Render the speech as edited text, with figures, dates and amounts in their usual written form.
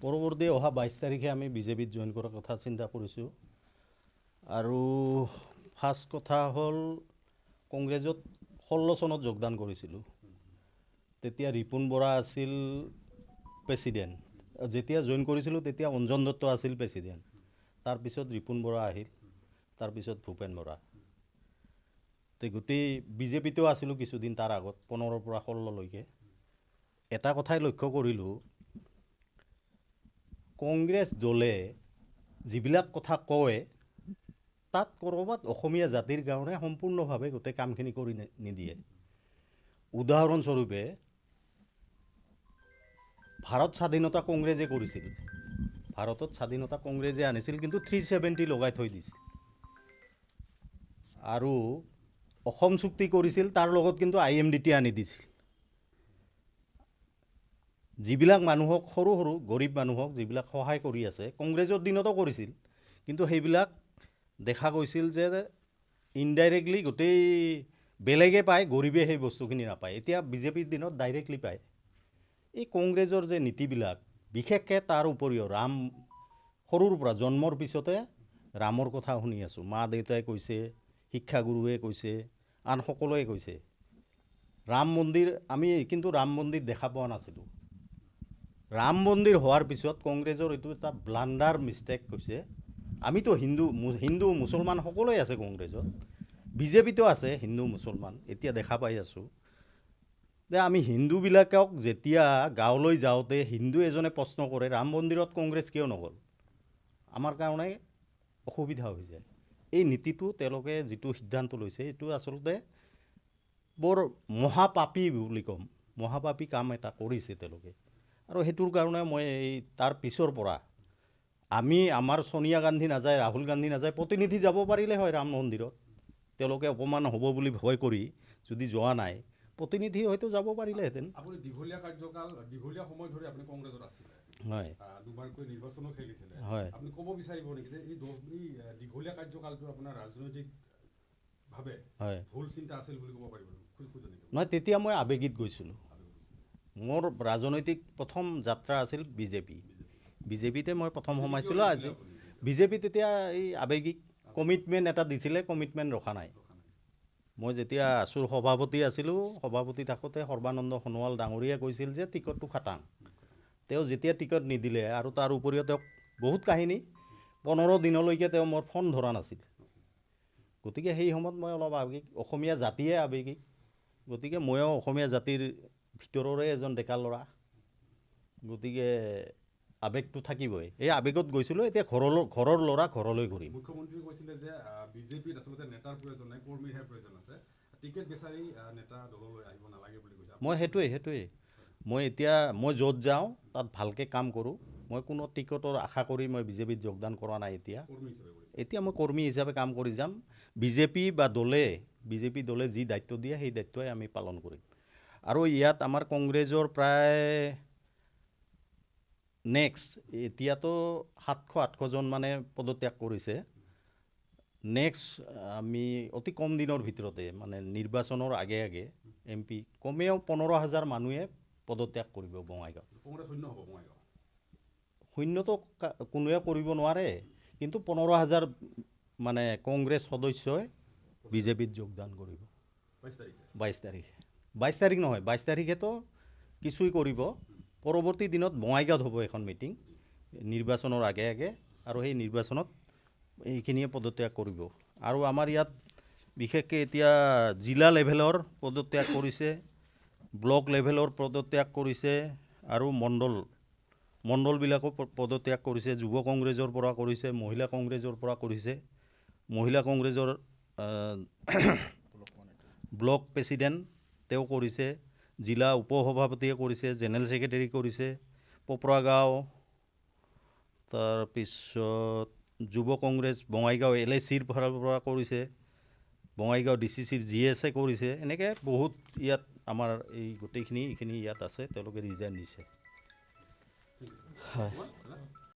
পৰৱৰ্তী অহা 22 তাৰিখে আমি বিজেপিত জইন কৰাৰ কথা চিন্তা কৰিছোঁ। আৰু ফাৰ্ষ্ট কথা হ'ল কংগ্ৰেছত 16 চনত যোগদান কৰিছিলোঁ। তেতিয়া ৰিপুণ বৰা আছিল প্ৰেছিডেণ্ট। যেতিয়া জইন কৰিছিলোঁ তেতিয়া অঞ্জন দত্ত আছিল প্ৰেছিডেণ্ট। তাৰপিছত ৰিপুণ বৰা আহিল, তাৰপিছত ভূপেন বৰা। গোটেই বিজেপিতো আছিলোঁ কিছুদিন তাৰ আগত 15 পৰা 16লৈকে। এটা কথাই লক্ষ্য কৰিলোঁ, কংগ্ৰেছ দলে যিবিলাক কথা কয় তাত ক'ৰবাত অসমীয়া জাতিৰ কাৰণে সম্পূৰ্ণভাৱে গোটেই কামখিনি কৰি নিদিয়ে। উদাহৰণস্বৰূপে ভাৰত স্বাধীনতা কংগ্ৰেছে কৰিছিল, ভাৰতত স্বাধীনতা কংগ্ৰেছে আনিছিল, কিন্তু 370 লগাই থৈ দিছিল। আৰু অসম চুক্তি কৰিছিল, তাৰ লগত কিন্তু IMDT আনি দিছিল। যিবিলাক মানুহক সৰু সৰু গৰীব মানুহক যিবিলাক সহায় কৰি আছে, কংগ্ৰেছৰ দিনতো কৰিছিল, কিন্তু সেইবিলাক দেখা গৈছিল যে ইনডাইৰেক্টলি গোটেই বেলেগে পায়, গৰীবে সেই বস্তুখিনি নাপায়। এতিয়া বিজেপিৰ দিনত ডাইৰেক্টলি পায়। এই কংগ্ৰেছৰ যে নীতিবিলাক, বিশেষকৈ তাৰ উপৰিও ৰাম, সৰুৰ পৰা জন্মৰ পিছতে ৰামৰ কথা শুনি আছোঁ। মা দেউতাই কৈছে, শিক্ষাগুৰুৱে কৈছে, আন সকলোৱে কৈছে। ৰাম মন্দিৰ, আমি কিন্তু ৰাম মন্দিৰ দেখা পোৱা নাছিলোঁ। ৰাম মন্দিৰ হোৱাৰ পিছত কংগ্ৰেছৰ এইটো এটা ব্লাণ্ডাৰ মিষ্টেক হৈছে। আমিতো হিন্দু মুছলমান সকলোৱে আছে কংগ্ৰেছত, বিজেপিতো আছে হিন্দু মুছলমান। এতিয়া দেখা পাই আছোঁ যে আমি হিন্দুবিলাকক যেতিয়া গাঁৱলৈ যাওঁতে হিন্দু এজনে প্ৰশ্ন কৰে, ৰাম মন্দিৰত কংগ্ৰেছ কিয় নগ'ল, আমাৰ কাৰণে অসুবিধা হৈ যায়। এই নীতিটো তেওঁলোকে যিটো সিদ্ধান্ত লৈছে, এইটো আচলতে বৰ মহাপাপী বুলি ক'ম, মহাপাপী কাম এটা কৰিছে তেওঁলোকে। আৰু সেইটোৰ কাৰণে মই তাৰ পিছৰ পৰা আমাৰ ছোনিয়া গান্ধী নাযায়, ৰাহুল গান্ধী নাযায়, প্ৰতিনিধি যাব পাৰিলে হয় ৰাম মন্দিৰত। তেওঁলোকে অপমান হ'ব বুলি ভয় কৰি যদি যোৱা নাই, প্ৰতিনিধি হয়তো যাব পাৰিলেহেঁতেন। আপুনি দীঘলীয়া কাৰ্যকাল, দীঘলীয়া সময় ধৰি আপুনি কংগ্ৰেছত আছিলে, হয়, দুবাৰকৈ নিৰ্বাচনো খেলিছিলে। হয়। আপুনি ক'ব বিচাৰিব নেকি যে এই দীঘলীয়া কাৰ্যকালটো আপোনাৰ ৰাজনৈতিকভাৱে হয়, ভুল চিন্তা আছিল বুলি ক'ব পাৰিব নেকি? নহয়, তেতিয়া মই আৱেগিক গৈছিলোঁ। মোৰ ৰাজনৈতিক প্ৰথম যাত্ৰা আছিল বিজেপিতে মই প্ৰথম সোমাইছিলোঁ। আজি বিজেপি তেতিয়া এই আৱেগিক কমিটমেণ্ট এটা দিছিলে, কমিটমেণ্ট ৰখা নাই। মই যেতিয়া আছুৰ সভাপতি আছিলোঁ, সভাপতি থাকোঁতে সৰ্বানন্দ সোণোৱাল ডাঙৰীয়াই কৈছিল যে টিকটটো খাটাং। তেওঁ যেতিয়া টিকট নিদিলে, আৰু তাৰ উপৰিও তেওঁক বহুত কাহিনী, 15 দিনলৈকে তেওঁ মোৰ ফোন ধৰা নাছিল। গতিকে সেই সময়ত মই অলপ আৱেগিক, অসমীয়া জাতিয়ে আৱেগিক, গতিকে ময়ো অসমীয়া জাতিৰ ভিতৰৰে এজন ডেকা ল'ৰা, গতিকে আৱেগটো থাকিবই। এই আৱেগত গৈছিলোঁ। এতিয়া ঘৰৰ ল'ৰা ঘৰলৈ ঘূৰিম। মুখ্যমন্ত্ৰী কৈছিলে যে বিজেপিত আচলতে নেতাৰ প্ৰয়োজন নাই, কৰ্মীৰহে প্ৰয়োজন আছে, টিকেট বিচাৰি নেতা দললৈ আহিব নালাগে বুলি কৈছে। মই সেইটোৱে মই য'ত যাওঁ তাত ভালকৈ কাম কৰোঁ। মই কোনো টিকটৰ আশা কৰি মই বিজেপিত যোগদান কৰা নাই। এতিয়া মই কৰ্মী হিচাপে কাম কৰি যাম। বিজেপি দলে যি দায়িত্ব দিয়ে সেই দায়িত্বই আমি পালন কৰিম। আৰু ইয়াত আমাৰ কংগ্ৰেছৰ প্ৰায় এতিয়াতো 700-800জন মানে পদত্যাগ কৰিছে। আমি অতি কম দিনৰ ভিতৰতে, মানে নিৰ্বাচনৰ আগে আগে MP কমেও 15,000 মানুহে পদত্যাগ কৰিব বঙাইগাঁৱত। শূন্যটো কোনোৱে কৰিব নোৱাৰে, কিন্তু 15,000 মানে কংগ্ৰেছ সদস্যই বিজেপিত যোগদান কৰিব 22 তাৰিখে। 22 তাৰিখ নহয়, 22 তাৰিখেতো কিছুই কৰিব। পৰৱৰ্তী দিনত বঙাইগাঁৱত হ'ব এখন মিটিং নিৰ্বাচনৰ আগে আগে, আৰু সেই নিৰ্বাচনত এইখিনিয়ে পদত্যাগ কৰিব। আৰু আমাৰ ইয়াত বিশেষকৈ এতিয়া জিলা লেভেলৰ পদত্যাগ কৰিছে, ব্লক লেভেলৰ পদত্যাগ কৰিছে, আৰু মণ্ডলবিলাকো পদত্যাগ কৰিছে। যুৱ কংগ্ৰেছৰ পৰা কৰিছে, মহিলা কংগ্ৰেছৰ পৰা কৰিছে। মহিলা কংগ্ৰেছৰ ব্লক প্ৰেছিডেণ্ট তেওঁ কৰিছে, জিলা উপসভাপতিয়ে কৰিছে, জেনেৰেল ছেক্ৰেটাৰী কৰিছে, পপৰা গাঁও, তাৰপিছত যুৱ কংগ্ৰেছ বঙাইগাঁও LACৰ ফালৰ পৰা কৰিছে, বঙাইগাঁও DCCৰ GSে কৰিছে। এনেকৈ বহুত ইয়াত আমাৰ এই গোটেইখিনি ইয়াত আছে, তেওঁলোকে ৰিজাইন দিছে। হয়।